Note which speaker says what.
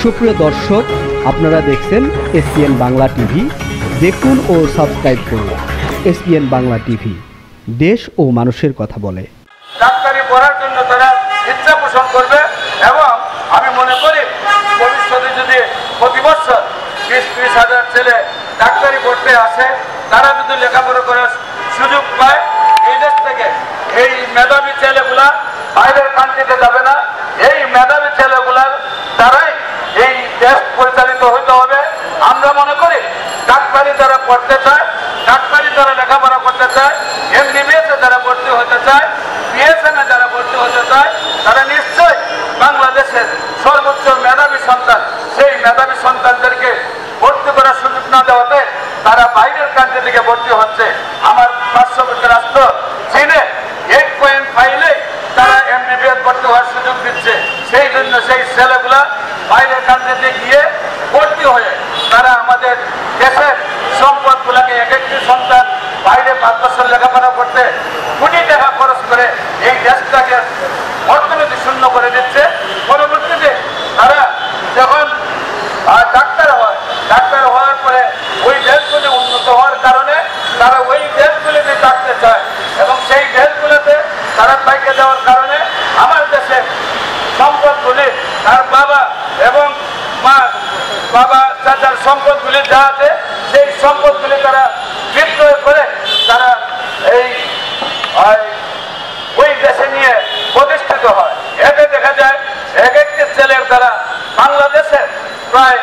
Speaker 1: সুপ্রিয় দর্শক, আপনারা দেখছেন এসপিএন বাংলা টিভি। দেখুন ও সাবস্ক্রাইব করুন এসপিএন বাংলা টিভি, দেশ ও মানুষের কথা বলে।
Speaker 2: ডাক্তারি পড়ার জন্য তারা ইচ্ছা পোষণ করবে এবং আমি মনে করি ভবিষ্যতে যদি প্রতি বছর 20-30 হাজার ছেলে ডাক্তারি পড়তে আসে, তারা যদি লেখাপড়া করার সুযোগ পায়, এই দেশ থেকে এই মেধাবী ছেলেগুলা বাইরের কান্ট্রিতে যাবে না। এই মেধাবী ছেলেগুলার দ্বারাই এই দেশ পরিচালিত হইতে হবে। আমরা মনে করি ডাক্তারি যারা পড়তে চায়, ডাক্তারি যারা লেখাপড়া করতে চায়, এমবিবিএস যারা ভর্তি হতে চায়, বিএসএম যারা ভর্তি হতে চায়, তারা নিশ্চয়ই বাংলাদেশের সর্বোচ্চ মেধাবী সন্তান। সেই মেধাবী সন্তানদেরকে ভর্তি করার সুযোগ না দেওয়াতে তারা বাইরের কান্ট্রি থেকে ভর্তি হচ্ছে। আমার পার্শ্ববর্তী রাষ্ট্র চীনে 8 পয়েন্ট পাইলে তারা এমবিবিএস ভর্তি হওয়ার সুযোগ দিচ্ছে। সেই জন্য সেই ছেলেগুলা বাইরের কান্ট্রিতে গিয়ে ভর্তি হয়ে তারা আমাদের দেশের সম্পদগুলাকে, এক একটি সন্তান বাইরে 5 বছর লেখাপড়া করতে কোটি টাকা খরচ করে এই দেশটাকে অর্থনীতি শূন্য করে দিচ্ছে। পরবর্তীতে তারা যখন ডাক্তার হয়, ডাক্তার হওয়ার পরে ওই দেশগুলি উন্নত হওয়ার কারণে তারা ওই দেশগুলিতে থাকতে চায় এবং সেই দেশগুলোতে তারা পাইকে দেওয়ার কারণে আমার দেশের সম্পদগুলি তার বাবা এবং মা, বাবা চাচার সম্পদগুলি যা আছে সেই সম্পদগুলি তারা বিক্রয় করে তারা এই ওই দেশে নিয়ে প্রতিষ্ঠিত হয়। এতে দেখা যায় এক একটি ছেলের দ্বারা বাংলাদেশে প্রায়